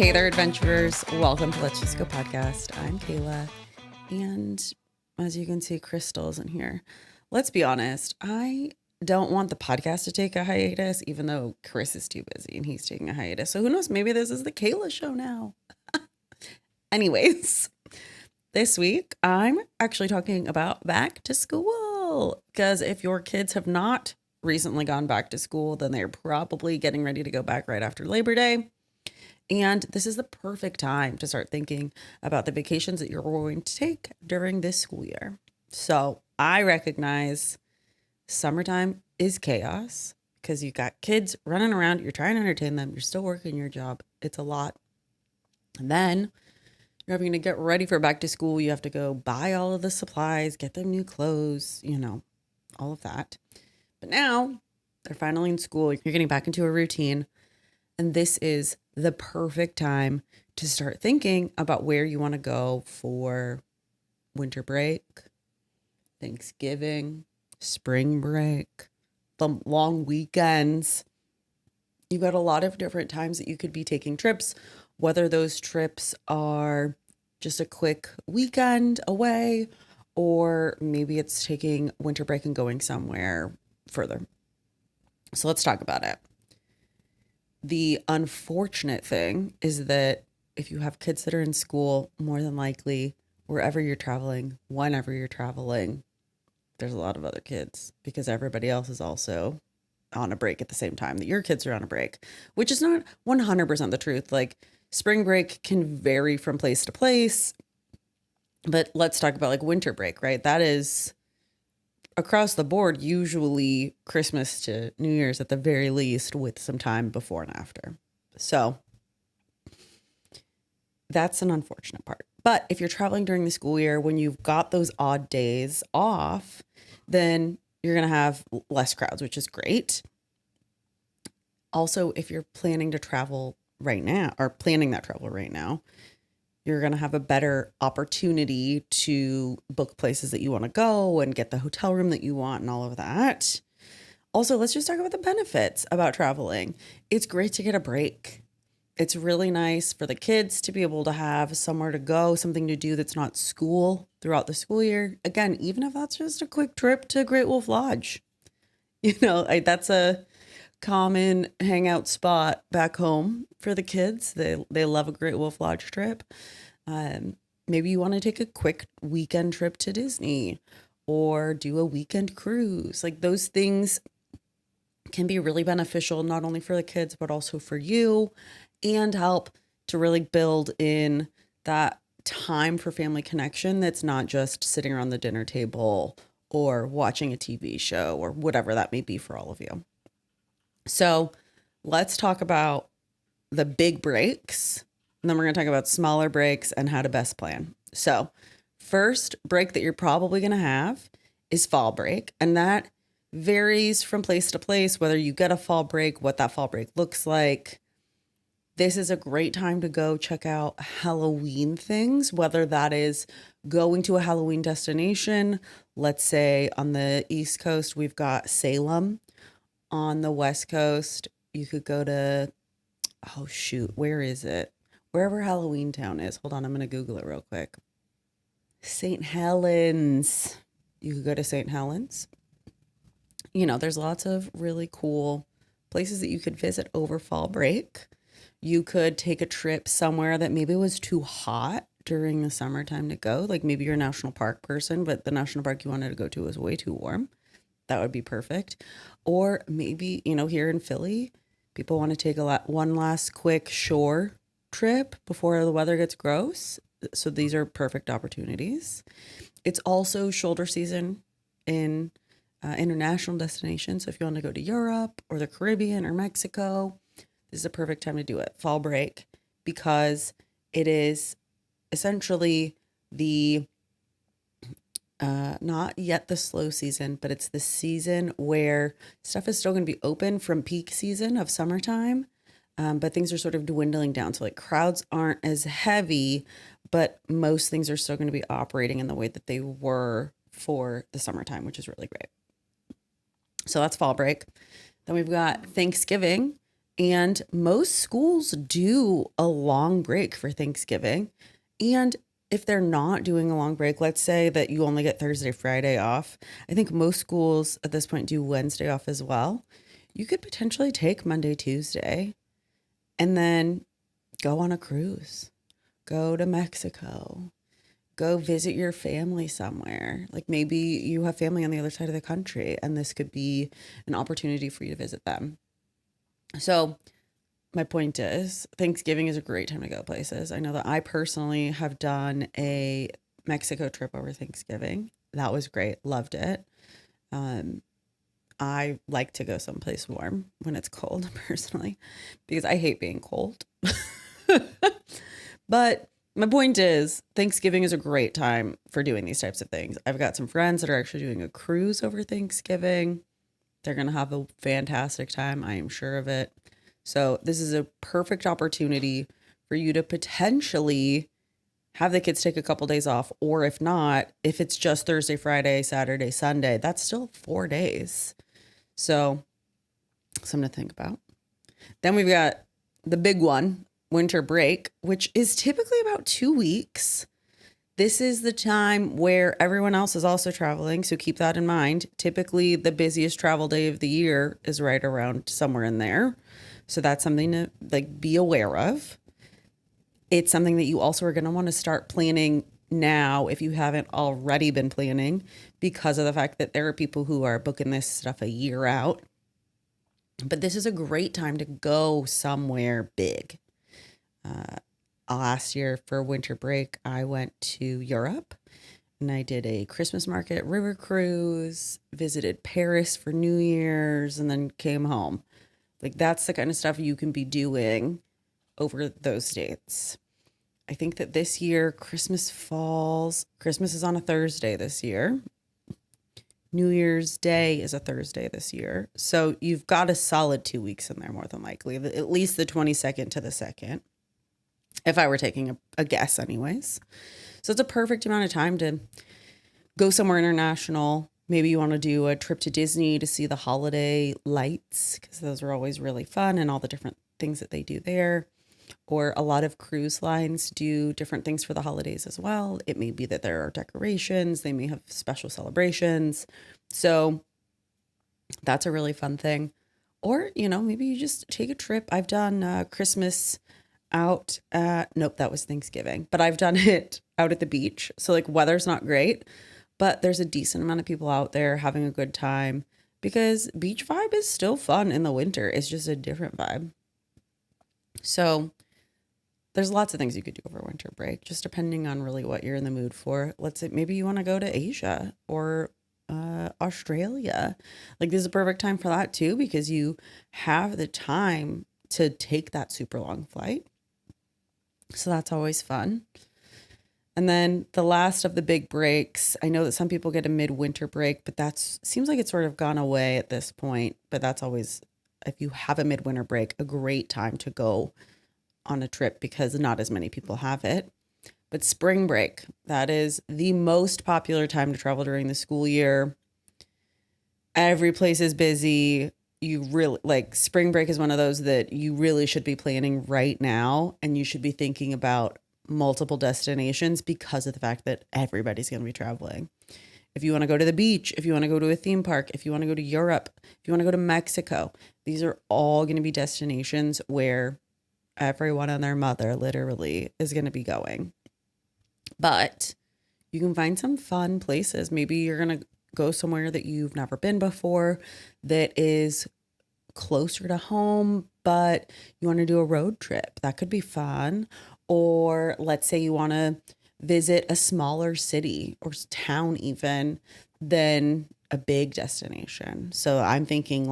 Hey there, adventurers. Welcome to Let's Just Go podcast. I'm Kayla. And as you can see, Crystal isn't here. Let's be honest. I don't want the podcast to take a hiatus, even though Chris is too busy and he's taking a hiatus. So who knows? Maybe this is the Kayla show now. Anyways, this week I'm actually talking about back to school. Because if your kids have not recently gone back to school, then they're probably getting ready to go back right after Labor Day. And this is the perfect time to start thinking about the vacations that you're going to take during this school year. So I recognize summertime is chaos because you've got kids running around. You're trying to entertain them. You're still working your job. It's a lot. And then you're having to get ready for back to school. You have to go buy all of the supplies, get them new clothes, all of that. But now they're finally in school. You're getting back into a routine. And this is the perfect time to start thinking about where you want to go for winter break, Thanksgiving, spring break, the long weekends. You've got a lot of different times that you could be taking trips, whether those trips are just a quick weekend away, or maybe it's taking winter break and going somewhere further. So let's talk about it. The unfortunate thing is that if you have kids that are in school, more than likely, wherever you're traveling, whenever you're traveling, there's a lot of other kids because everybody else is also on a break at the same time that your kids are on a break, which is not 100% the truth. Like spring break can vary from place to place, but let's talk about like winter break, right? That is across the board, usually Christmas to New Year's at the very least, with some time before and after. So that's an unfortunate part. But if you're traveling during the school year, when you've got those odd days off, then you're going to have less crowds, which is great. Also, if you're planning to travel right now or planning that travel right now, you're going to have a better opportunity to book places that you want to go and get the hotel room that you want and all of that. Also, let's just talk about the benefits about traveling. It's great to get a break. It's really nice for the kids to be able to have somewhere to go, something to do that's not school throughout the school year. Again, even if that's just a quick trip to Great Wolf Lodge. That's a common hangout spot back home for the kids. They love a Great Wolf Lodge trip. Maybe you want to take a quick weekend trip to Disney or do a weekend cruise. Like those things can be really beneficial, not only for the kids, but also for you, and help to really build in that time for family connection that's not just sitting around the dinner table or watching a TV show or whatever that may be for all of you. So let's talk about the big breaks, and then we're going to talk about smaller breaks and how to best plan. So first break that you're probably going to have is fall break. And that varies from place to place, whether you get a fall break, what that fall break looks like. This is a great time to go check out Halloween things, whether that is going to a Halloween destination. Let's say on the East Coast, we've got Salem. On the West Coast, you could go to, where is it? Wherever Halloween Town is. Hold on, I'm going to Google it real quick. St. Helens. You could go to St. Helens. There's lots of really cool places that you could visit over fall break. You could take a trip somewhere that maybe was too hot during the summertime to go. Like maybe you're a national park person, but the national park you wanted to go to was way too warm. That would be perfect. Or maybe, here in Philly, people want to take one last quick shore trip before the weather gets gross. So these are perfect opportunities. It's also shoulder season in international destinations. So if you want to go to Europe or the Caribbean or Mexico, this is a perfect time to do it. Fall break, because it is essentially the not yet the slow season, but it's the season where stuff is still going to be open from peak season of summertime. But things are sort of dwindling down. So like crowds aren't as heavy, but most things are still going to be operating in the way that they were for the summertime, which is really great. So that's fall break. Then we've got Thanksgiving. And most schools do a long break for Thanksgiving. And if they're not doing a long break, let's say that you only get Thursday, Friday off. I think most schools at this point do Wednesday off as well. You could potentially take Monday, Tuesday, and then go on a cruise, go to Mexico, go visit your family somewhere. Like maybe you have family on the other side of the country, and this could be an opportunity for you to visit them. So, my point is, Thanksgiving is a great time to go places. I know that I personally have done a Mexico trip over Thanksgiving. That was great. Loved it. Um, I like to go someplace warm when it's cold, personally, because I hate being cold. But my point is, Thanksgiving is a great time for doing these types of things. I've got some friends that are actually doing a cruise over Thanksgiving. They're going to have a fantastic time. I am sure of it. So this is a perfect opportunity for you to potentially have the kids take a couple days off. Or if not, if it's just Thursday, Friday, Saturday, Sunday, that's still 4 days. So something to think about. Then we've got the big one, winter break, which is typically about 2 weeks. This is the time where everyone else is also traveling, so keep that in mind. Typically, the busiest travel day of the year is right around somewhere in there. So that's something to be aware of. It's something that you also are going to want to start planning now if you haven't already been planning, because of the fact that there are people who are booking this stuff a year out. But this is a great time to go somewhere big. Last year for winter break, I went to Europe and I did a Christmas market river cruise, visited Paris for New Year's, and then came home. That's the kind of stuff you can be doing over those dates. I think that this year Christmas is on a Thursday this year. New Year's Day is a Thursday this year. So you've got a solid 2 weeks in there, more than likely, at least the 22nd to the 2nd. If I were taking a guess anyways. So it's a perfect amount of time to go somewhere international. Maybe you want to do a trip to Disney to see the holiday lights, because those are always really fun and all the different things that they do there. Or a lot of cruise lines do different things for the holidays as well. It may be that there are decorations. They may have special celebrations. So that's a really fun thing. Or, maybe you just take a trip. I've done Christmas nope, that was Thanksgiving, but I've done it out at the beach. So weather's not great, but there's a decent amount of people out there having a good time, because beach vibe is still fun in the winter. It's just a different vibe. So there's lots of things you could do over winter break, just depending on really what you're in the mood for. Let's say maybe you want to go to Asia or Australia. This is a perfect time for that too, because you have the time to take that super long flight. So that's always fun. And then the last of the big breaks, I know that some people get a midwinter break, but seems like it's sort of gone away at this point. But that's always, if you have a midwinter break, a great time to go on a trip, because not as many people have it. But spring break, that is the most popular time to travel during the school year. Every place is busy. You really spring break is one of those that you really should be planning right now, and you should be thinking about multiple destinations, because of the fact that everybody's going to be traveling. If you want to go to the beach, if you want to go to a theme park, if you want to go to Europe, if you want to go to Mexico, these are all going to be destinations where everyone and their mother literally is going to be going. But you can find some fun places. Maybe you're going to go somewhere that you've never been before, that is closer to home, but you want to do a road trip. That could be fun. Or let's say you want to visit a smaller city or town even than a big destination. So I'm thinking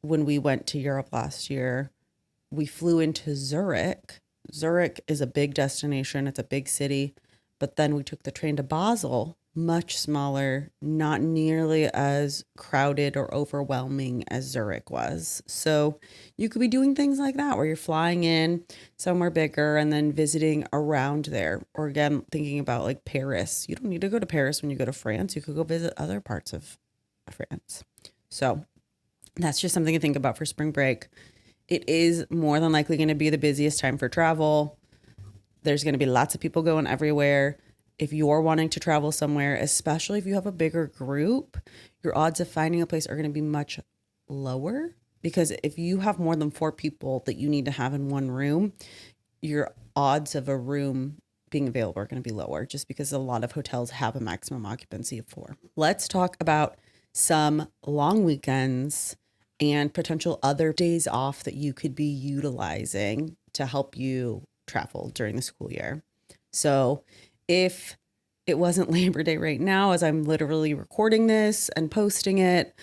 when we went to Europe last year, we flew into Zurich. Zurich is a big destination. It's a big city. But then we took the train to Basel, much smaller, not nearly as crowded or overwhelming as Zurich was. So you could be doing things like that, where you're flying in somewhere bigger and then visiting around there. Or again, thinking about Paris. You don't need to go to Paris when you go to France. You could go visit other parts of France. So that's just something to think about for spring break. It is more than likely going to be the busiest time for travel. There's going to be lots of people going everywhere. If you're wanting to travel somewhere, especially if you have a bigger group, your odds of finding a place are going to be much lower, because if you have more than 4 people that you need to have in one room, your odds of a room being available are going to be lower, just because a lot of hotels have a maximum occupancy of 4. Let's talk about some long weekends and potential other days off that you could be utilizing to help you travel during the school year. So if it wasn't Labor Day right now, as I'm literally recording this and posting it,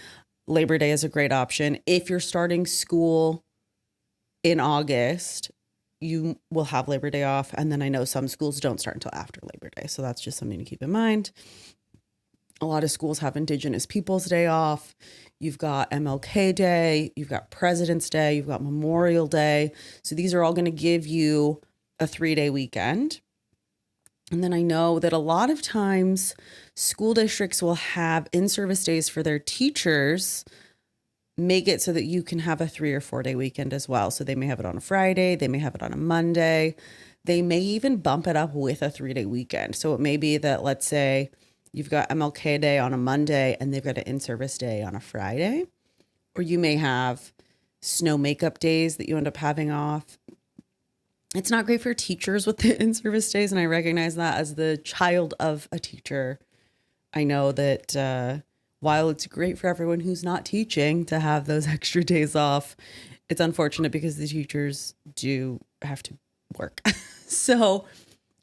Labor Day is a great option. If you're starting school in August, you will have Labor Day off. And then I know some schools don't start until after Labor Day. So that's just something to keep in mind. A lot of schools have Indigenous Peoples Day off. You've got MLK Day, you've got President's Day, you've got Memorial Day. So these are all going to give you a 3-day weekend. And then I know that a lot of times school districts will have in-service days for their teachers, make it so that you can have a 3 or 4-day weekend as well. So they may have it on a Friday, they may have it on a Monday. They may even bump it up with a 3-day weekend. So it may be that, let's say, you've got MLK Day on a Monday and they've got an in-service day on a Friday. Or you may have snow makeup days that you end up having off. It's not great for teachers with the in-service days, and I recognize that as the child of a teacher. I know that while it's great for everyone who's not teaching to have those extra days off, it's unfortunate because the teachers do have to work. So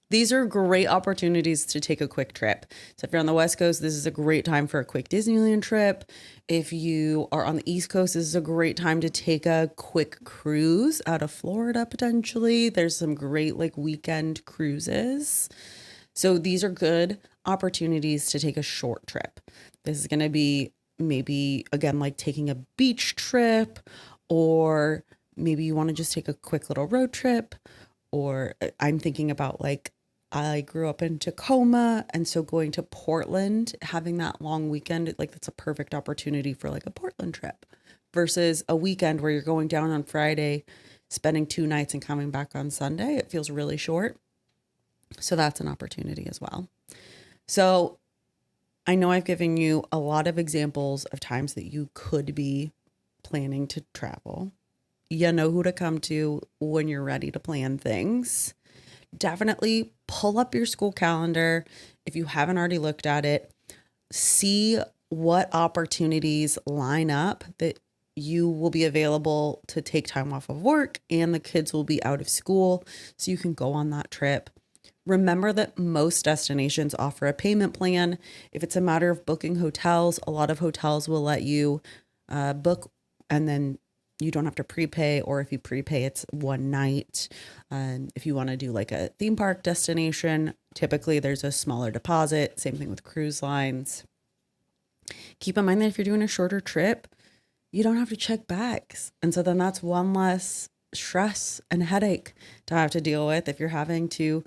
these are great opportunities to take a quick trip. So if you're on the West Coast, this is a great time for a quick Disneyland trip. If you are on the East Coast, this is a great time to take a quick cruise out of Florida, potentially. There's some great like weekend cruises. So these are good opportunities to take a short trip. This is going to be maybe, again, like taking a beach trip, or maybe you want to just take a quick little road trip. Or I'm thinking about, like, I grew up in Tacoma, and so going to Portland, having that long weekend, like that's a perfect opportunity for like a Portland trip versus a weekend where you're going down on Friday, spending 2 nights and coming back on Sunday. It feels really short. So that's an opportunity as well. So I know I've given you a lot of examples of times that you could be planning to travel. You know who to come to when you're ready to plan things. Definitely pull up your school calendar if you haven't already looked at it. See what opportunities line up that you will be available to take time off of work and the kids will be out of school, so you can go on that trip. Remember that most destinations offer a payment plan. If it's a matter of booking hotels, a lot of hotels will let you book and then you don't have to prepay, or if you prepay, it's one night. If you want to do like a theme park destination, typically there's a smaller deposit. Same thing with cruise lines. Keep in mind that if you're doing a shorter trip, you don't have to check bags. And so then that's one less stress and headache to have to deal with. If you're having to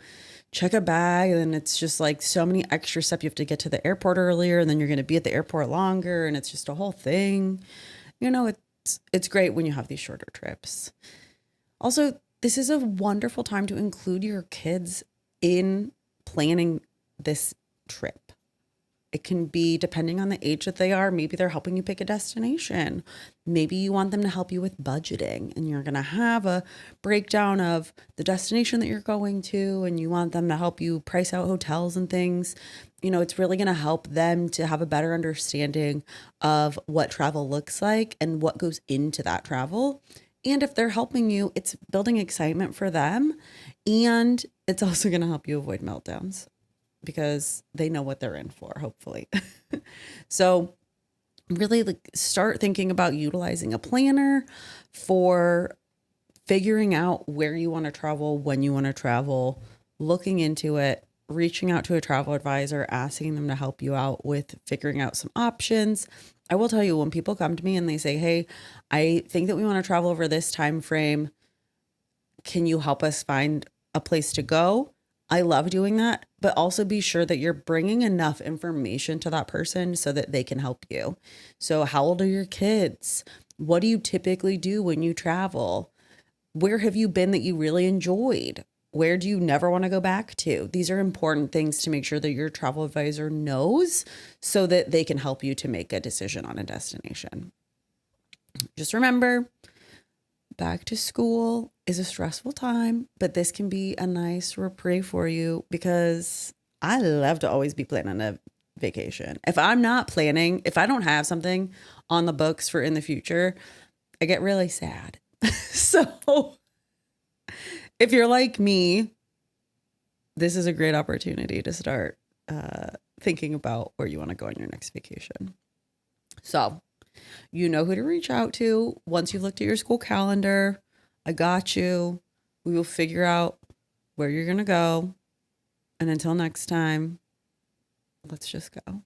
check a bag, then it's just like so many extra steps. You have to get to the airport earlier, and then you're going to be at the airport longer, and it's just a whole thing. You know, it's great when you have these shorter trips. Also, this is a wonderful time to include your kids in planning this trip. It can be, depending on the age that they are, maybe they're helping you pick a destination. Maybe you want them to help you with budgeting, and you're going to have a breakdown of the destination that you're going to, and you want them to help you price out hotels and things. You know, it's really going to help them to have a better understanding of what travel looks like and what goes into that travel. And if they're helping you, it's building excitement for them. And it's also going to help you avoid meltdowns, because they know what they're in for, hopefully. So really, like, start thinking about utilizing a planner for figuring out where you want to travel, when you want to travel, looking into it, reaching out to a travel advisor, asking them to help you out with figuring out some options. I will tell you, when people come to me and they say, hey, I think that we want to travel over this time frame, can you help us find a place to go? I love doing that, but also be sure that you're bringing enough information to that person so that they can help you. So how old are your kids? What do you typically do when you travel? Where have you been that you really enjoyed? Where do you never want to go back to? These are important things to make sure that your travel advisor knows so that they can help you to make a decision on a destination. Just remember, back to school is a stressful time, but this can be a nice reprieve for you because I love to always be planning a vacation. If I'm not planning, if I don't have something on the books for in the future, I get really sad. So if you're like me, this is a great opportunity to start thinking about where you want to go on your next vacation. So you know who to reach out to once you've looked at your school calendar. I got you. We will figure out where you're going to go. And until next time, let's just go.